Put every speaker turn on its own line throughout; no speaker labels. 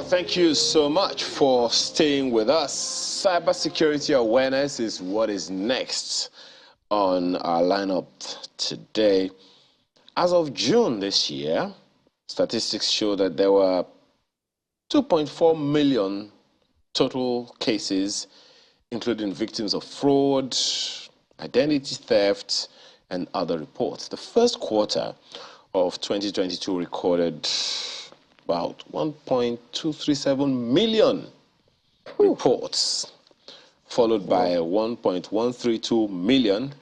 Thank you so much for staying with us. Cybersecurity awareness is what is next on our lineup today. As of June this year, statistics show that there were 2.4 million total cases, including victims of fraud, identity theft, and other reports. The first quarter of 2022 recorded about 1.237 million reports, followed by 1.132 million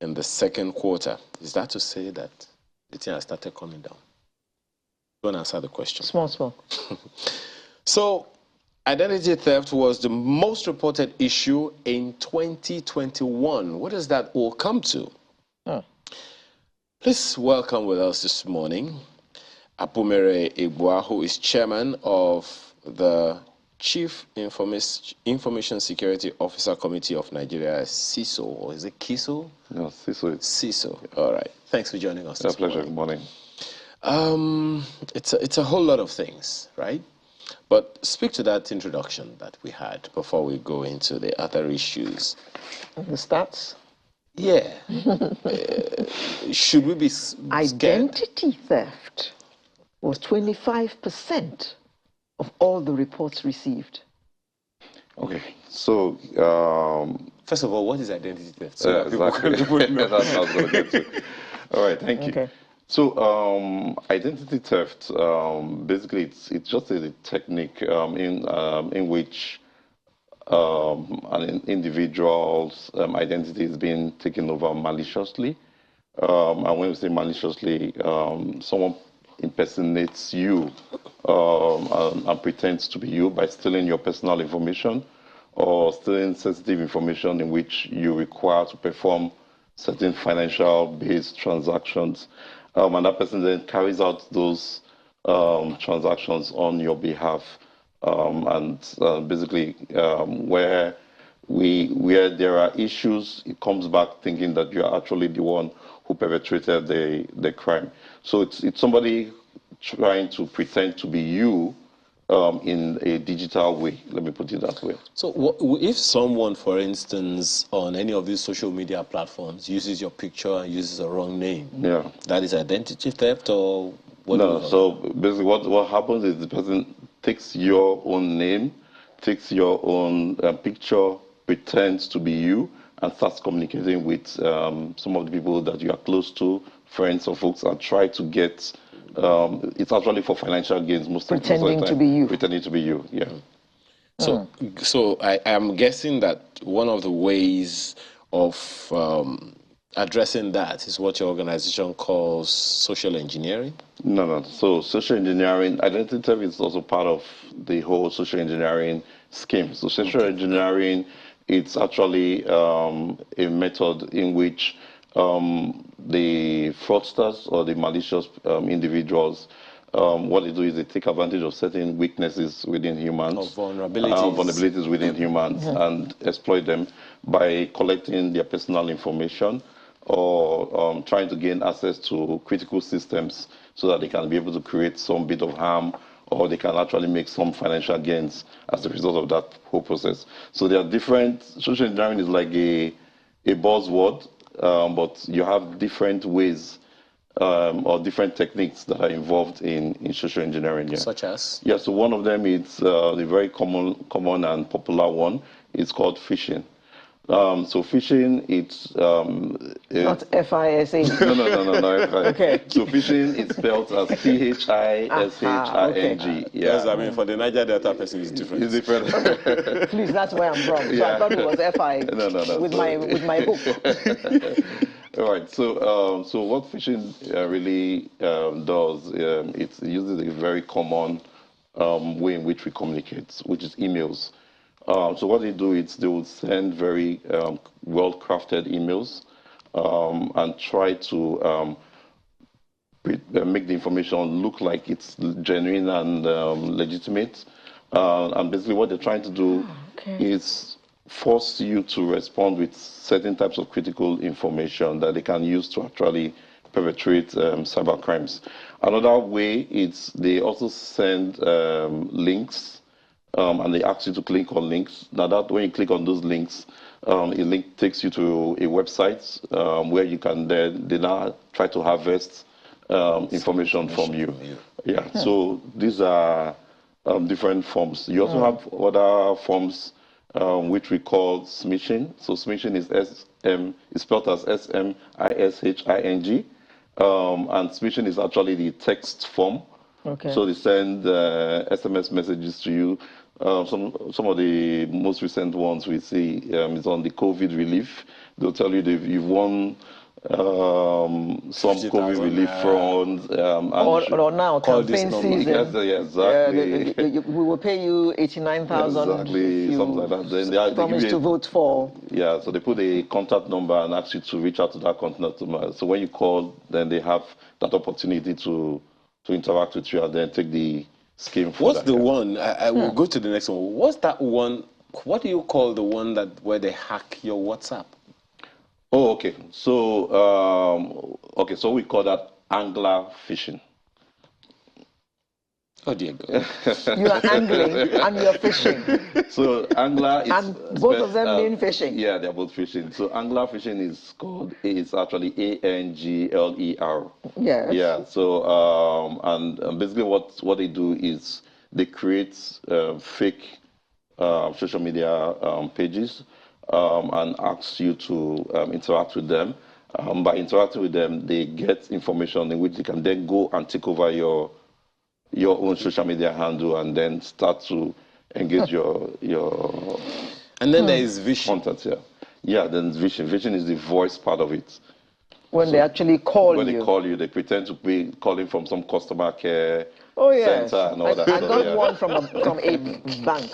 in the second quarter. Is that to say that the thing has started coming down? Don't answer the question.
Small.
So, identity theft was the most reported issue in 2021. What does that all come to? Please welcome with us this morning Apumere Igboah, who is chairman of the Chief Information Security Officer Committee of Nigeria, CISO, or is it KISO?
No, CISO.
CISO. All right. Thanks for joining us.
It's a pleasure. Good morning.
It's a whole lot of things, right? But speak to that introduction that we had before we go into the other issues.
The stats?
Yeah. Should we be scared?
Identity theft was 25% of all the reports received.
Okay, so
first of all, what is identity theft?
So exactly. That's what I was going to get to. All right, thank you. So identity theft, basically, it's just a technique in which an individual's identity is being taken over maliciously. And when we say maliciously, someone impersonates you and pretends to be you by stealing your personal information or stealing sensitive information in which you require to perform certain financial-based transactions. And that person then carries out those transactions on your behalf. Basically, where there are issues, it comes back thinking that you are actually the one who perpetrated the crime. So it's somebody trying to pretend to be you in a digital way. Let me put it that way.
So if someone, for instance, on any of these social media platforms uses your picture and uses a wrong name, that is identity theft or what?
No, so basically what happens is the person takes your own name, takes your own picture, pretends to be you, and starts communicating with some of the people that you are close to, friends or folks, and try to get, it's actually for financial gains most of the time.
Pretending to be you.
Pretending to be you, yeah.
So I am guessing that one of the ways of addressing that is what your organization calls social engineering?
No. So social engineering, identity theft is also part of the whole social engineering scheme. So social engineering, it's actually a method in which the fraudsters or the malicious individuals, what they do is they take advantage of certain weaknesses within humans, vulnerabilities within humans, and exploit them by collecting their personal information or trying to gain access to critical systems so that they can be able to create some bit of harm, or they can actually make some financial gains as a result of that whole process. So there are different, social engineering is like a buzzword, but you have different ways or different techniques that are involved in social engineering. Yeah.
Such as?
Yeah, so one of them is the very common and popular one. It's called phishing. So phishing, it's
not F-I-S-A.
No.
Okay.
So phishing is spelled as P-H-I-S-H-I-N-G.
Okay.
Yeah.
Yes, I mean for the Niger Delta person, it's different.
It's different.
Please, that's where I'm from. So I thought it was F-I.
No.
With my book.
All right. So what phishing really does, it uses a very common way in which we communicate, which is emails. So what they do is they will send very well-crafted emails and try to make the information look like it's genuine and legitimate. And basically what they're trying to do is force you to respond with certain types of critical information that they can use to actually perpetrate cyber crimes. Another way is they also send links, and they ask you to click on links. Now that when you click on those links, a link takes you to a website where you can then they now try to harvest information from you. Yeah. So these are different forms. You also have other forms which we call smishing. So smishing is is spelled as smishing, and smishing is actually the text form.
Okay.
So they send SMS messages to you. Some of the most recent ones we see is on the COVID relief. They'll tell you you've won some COVID relief funds.
Or now,
call this
campaign
number.
season.
Yes, exactly.
We will pay you 89,000
Exactly,
if you
something like that. Then they
promise
give you
to vote for.
Yeah, so they put a contact number and ask you to reach out to that contact number. So when you call, then they have that opportunity to interact with you and then take the scheme for
What's
that.
the one? I will go to the next one. What's that one? What do you call the one that where they hack your WhatsApp?
Oh, okay. So, so we call that angler fishing.
Oh dear God.
You are angling and you're fishing.
So angler is
And both of them mean fishing.
Yeah, they're both fishing. So angler fishing is actually ANGLER.
Yes.
Yeah. So and basically what they do is they create fake social media pages and ask you to interact with them. By interacting with them, they get information in which they can then go and take over your own social media handle and then start to engage your
And then there is vision.
content. Yeah. Then vision. Vision is the voice part of it.
When they actually call
When
you.
they call you, they pretend to be calling from some customer care
yes.
center and all that.
I
stuff,
got
yeah.
one from a bank.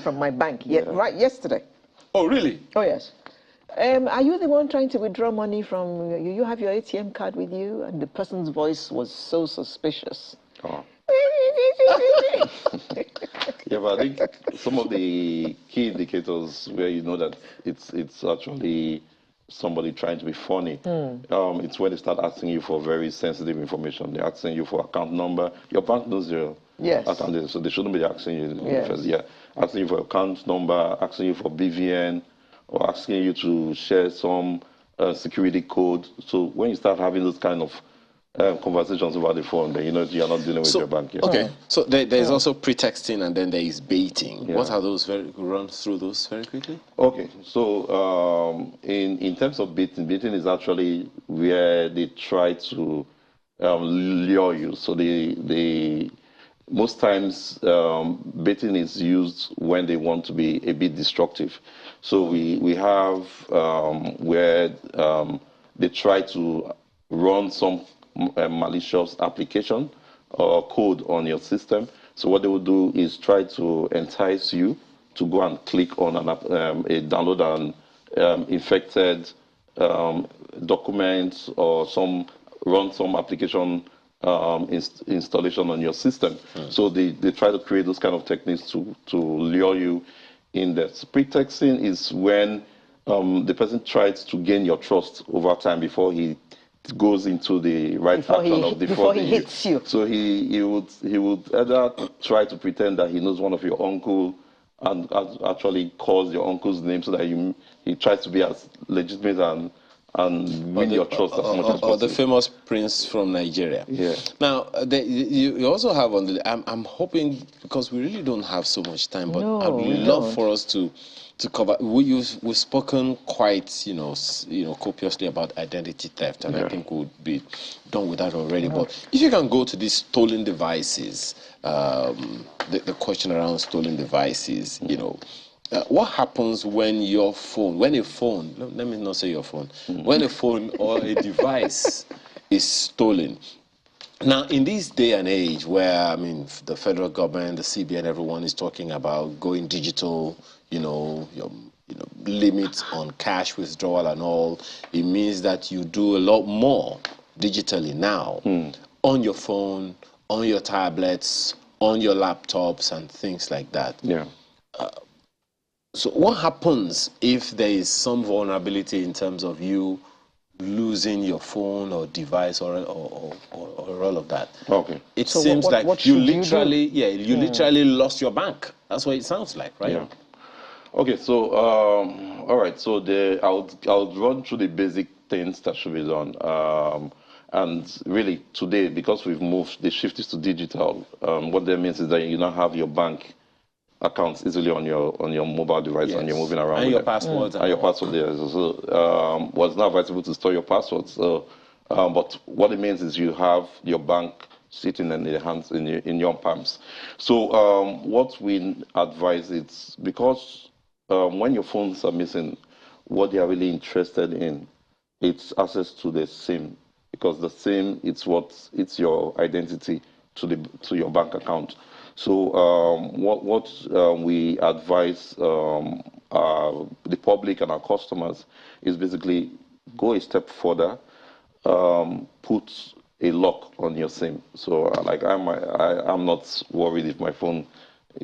From my bank. Right yesterday.
Oh really?
Oh yes. Are you the one trying to withdraw money from? You have your ATM card with you, and the person's voice was so suspicious.
Oh. Yeah, but I think some of the key indicators where you know that it's actually somebody trying to be funny. It's when they start asking you for very sensitive information. They're asking you for account number. Your bank knows your account details, so they shouldn't be asking you first. Yeah, asking you for account number, asking you for BVN, or asking you to share some security code. So when you start having those kind of conversations over the phone, then you know you're not dealing with your bank yet.
Okay, so there's also pretexting and then there is baiting.
Yeah.
What are those? Run through those very quickly.
Okay, so in terms of baiting is actually where they try to lure you. So they most times baiting is used when they want to be a bit destructive. So we have where they try to run some malicious application or code on your system. So what they will do is try to entice you to go and click on a download an infected document or run some application installation on your system. So they try to create those kind of techniques to lure you in there. So pretexting is when the person tries to gain your trust over time before he goes into the right action of the
before he hits you.
So he would either try to pretend that he knows one of your uncle and actually calls your uncle's name so that he tries to be as legitimate and win your trust as much as possible.
Or the famous prince from Nigeria.
Yeah.
Now, you also have on the. I'm hoping, because we really don't have so much time, but
No,
I'd
we
love
don't.
for us to cover. We've spoken quite copiously about identity theft, and I think we'll be done with that already. But if you can go to these stolen devices, the question around stolen devices, what happens when a phone, let me not say your phone, when a phone or a device is stolen? Now, in this day and age where, the federal government, the CBN, everyone is talking about going digital, your limits on cash withdrawal and all, it means that you do a lot more digitally now on your phone, on your tablets, on your laptops and things like that.
Yeah.
So what happens if there is some vulnerability in terms of you losing your phone or device or all of that.
Okay.
It
So
seems like
what
you
should you
literally, you literally lost your bank. That's what it sounds like, right?
Yeah. Okay, so all right, so I'll run through the basic things that should be done. And really today, because we've moved, the shift is to digital. What that means is that you now have your bank accounts easily on your mobile device, and you're
Yes.
moving around
And
with
your
them.
passwords
And your
all.
password there. So was not advisable to store your passwords. So, but what it means is you have your bank sitting in your hands, in your palms. So what we advise is, because when your phones are missing, what they are really interested in, it's access to the SIM, because the SIM, it's your identity to your bank account. So what we advise the public and our customers is basically go a step further, put a lock on your SIM. So like I'm not worried if my phone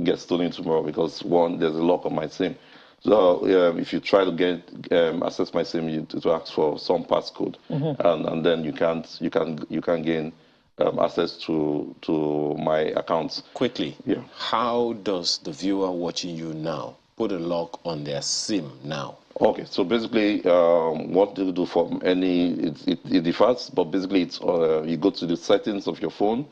gets stolen tomorrow, because one, there's a lock on my SIM. So if you try to get access my SIM, you to ask for some passcode, and then you can gain access to my accounts.
Quickly,
Yeah.
how does the viewer watching you now put a lock on their SIM now?
Okay, so basically, what do you do for it differs, but basically, it's you go to the settings of your phone.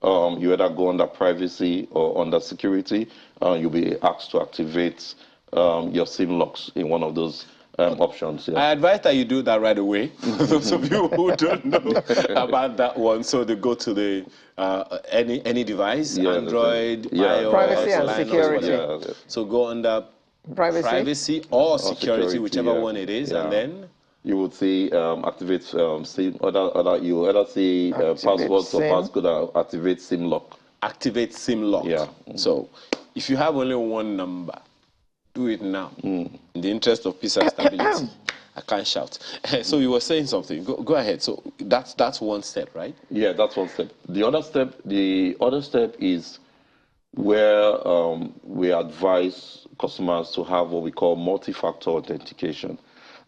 You either go under privacy or under security. You'll be asked to activate your SIM locks in one of those options. Yeah.
I advise that you do that right away. For those of you who don't know about that one, so they go to the any device,
Yeah,
Android,
yeah,
iOS,
Privacy and
Linux,
security.
whatever.
Yeah.
So go under privacy or security, whichever
yeah.
one it is,
Yeah.
and then
You would see activate SIM. You either see
Activate
passwords or
SIM.
passcode or activate SIM lock.
activate SIM lock.
Yeah.
So if you have only one number, do it now. In the interest of peace and stability. I can't shout. So you were saying something. Go ahead. So that's one step, right?
Yeah, that's one step. The other step is where we advise customers to have what we call multi-factor authentication.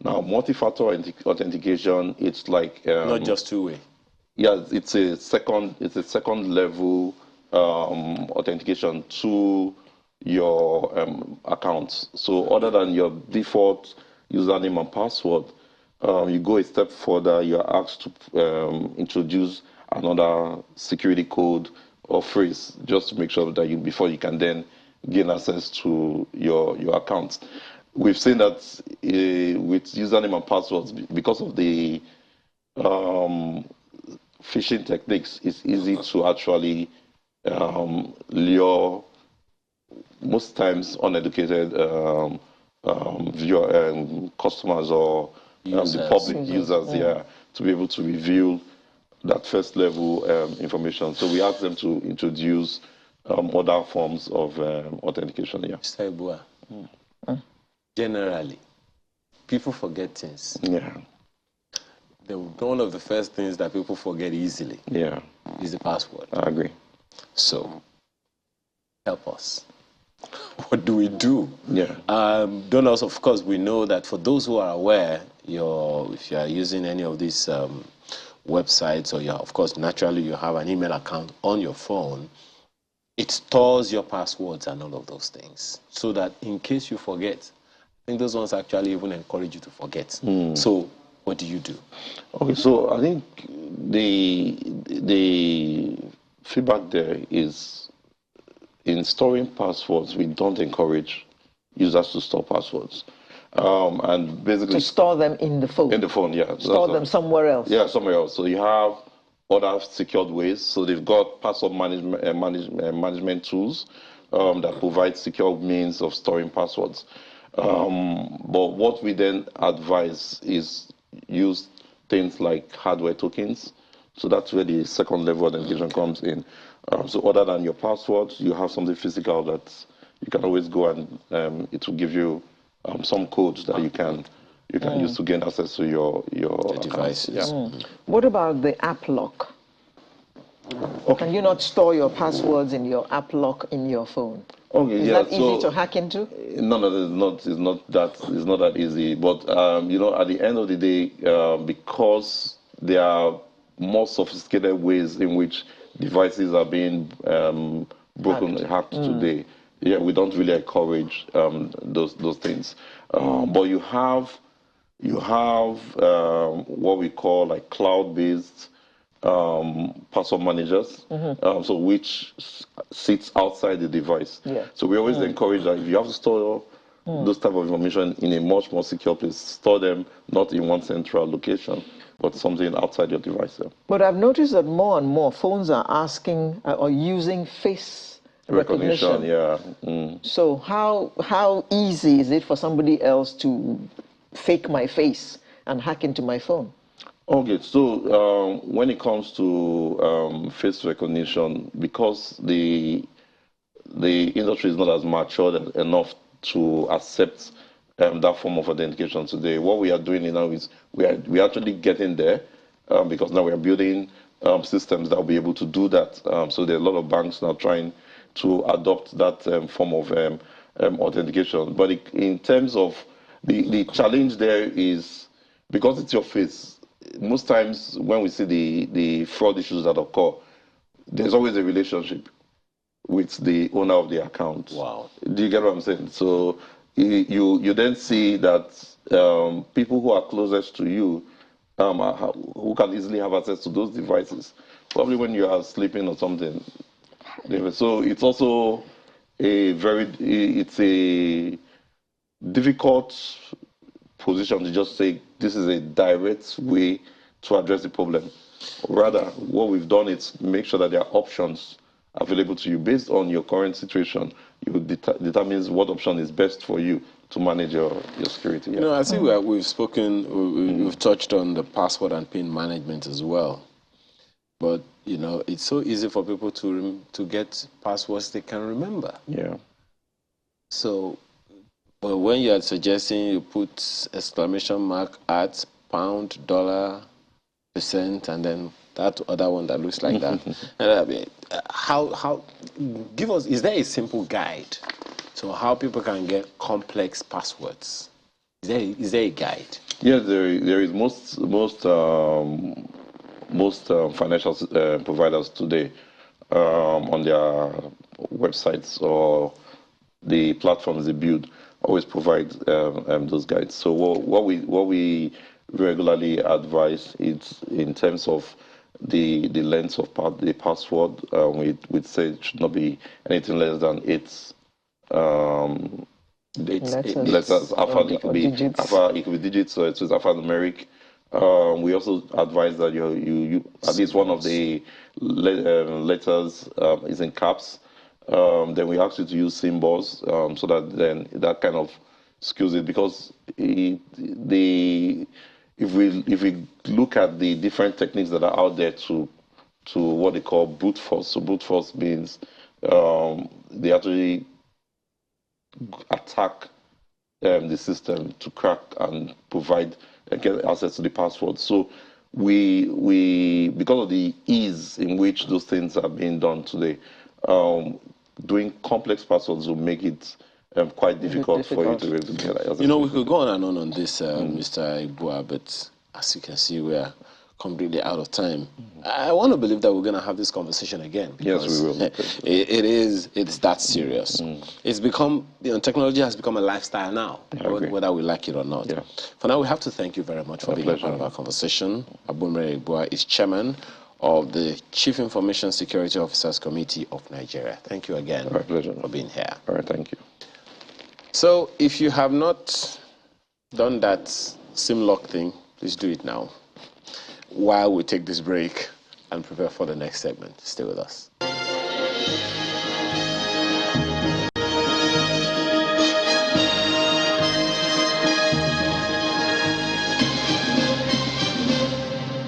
Now, multi-factor authentication, it's like
Not just two-way.
yeah, it's a second level authentication to your accounts. So other than your default username and password, you go a step further. You're asked to introduce another security code or phrase, just to make sure that before you can then gain access to your accounts. We've seen that with username and passwords, because of the phishing techniques, it's easy to actually lure, most times, uneducated customers or the public users, to be able to reveal that first level information. So we ask them to introduce other forms of authentication. Yeah.
Mr. Ibua, generally, people forget things.
Yeah.
One of the first things that people forget easily is the password.
I agree.
So, help us. What do we do?
Yeah.
Donors, of course, we know that for those who are aware, if you are using any of these websites, or of course, naturally, you have an email account on your phone, it stores your passwords and all of those things, so that in case you forget, I think those ones actually even encourage you to forget. So, what do you do?
Okay, so I think the feedback there is, in storing passwords, we don't encourage users to store passwords. And basically,
To store them in the phone.
in the phone, yeah.
Store them somewhere else.
Yeah, somewhere else. So you have other secured ways. So they've got password management tools that provide secure means of storing passwords. But what we then advise is use things like hardware tokens. So that's where the second level authentication comes in. So other than your passwords, you have something physical that you can always go and it will give you some codes that you can use to gain access to your
Devices.
Yeah.
What about the app lock?
Okay.
Can you not store your passwords in your app lock in your phone?
Okay,
Is
yeah.
that easy to hack into?
No, it's not that. It's not that easy. But you know, at the end of the day, because there are more sophisticated ways in which devices are being broken, hacked today. Yeah, we don't really encourage those things. But you have what we call like cloud-based password managers, so which sits outside the device.
Yeah.
So we always encourage that if you have to store those type of information in a much more secure place, store them not in one central location, but something outside your device. Yeah.
But I've noticed that more and more phones are asking or using face recognition.
Yeah.
So how easy is it for somebody else to fake my face and hack into my phone?
Okay, so when it comes to face recognition, because the industry is not as matured enough to accept that form of authentication today. What we are doing now is we are actually getting there because now we are building systems that will be able to do that. So there are a lot of banks now trying to adopt that form of authentication. But in terms of the challenge there is because it's your face. Most times when we see the fraud issues that occur, there's always a relationship with the owner of the account.
Wow.
Do you get what I'm saying? So you then see that people who are closest to you, who can easily have access to those devices, probably when you are sleeping or something. So it's also it's a difficult position to just say this is a direct way to address the problem. Rather, what we've done is make sure that there are options available to you based on your current situation. You determines what option is best for you to manage your security. Yeah.
You know, I see we've spoken, we've touched on the password and PIN management as well. But, you know, it's so easy for people to get passwords they can remember.
Yeah.
So, but when you are suggesting you put exclamation mark at pound, dollar, percent, and then that other one that looks like that. And I mean, give us, is there a simple guide to how people can get complex passwords? Is there a guide?
Yes, there is most financial providers today on their websites or the platforms they build always provide those guides. So what we regularly advise is in terms of the length of the password. We'd say it should not be anything less than 8 letters. Alpha, it could be
digits.
alpha, it could be digits, so it's alphanumeric. We also advise that you at least one of the letters is in caps. Then we ask you to use symbols so that then that kind of skews it because if we look at the different techniques that are out there to what they call brute force. So brute force means they actually attack the system to crack and provide get access to the password. So we because of the ease in which those things are being done today, doing complex passwords will make it quite difficult for you to be able to get access.
You know, we could go on and on this, Mr. Ibua, but as you can see, we are completely out of time. I want to believe that we're going to have this conversation again.
Yes, we will.
It's that serious. It's become, technology has become a lifestyle now, whether we like it or not.
Yeah.
For now, we have to thank you very much for being a part of our conversation. Abumere Ibua is chairman of the Chief Information Security Officers Committee of Nigeria. Thank you again for being here.
All right, thank you.
So if you have not done that SIM lock thing, please do it now while we take this break and prepare for the next segment. Stay with us.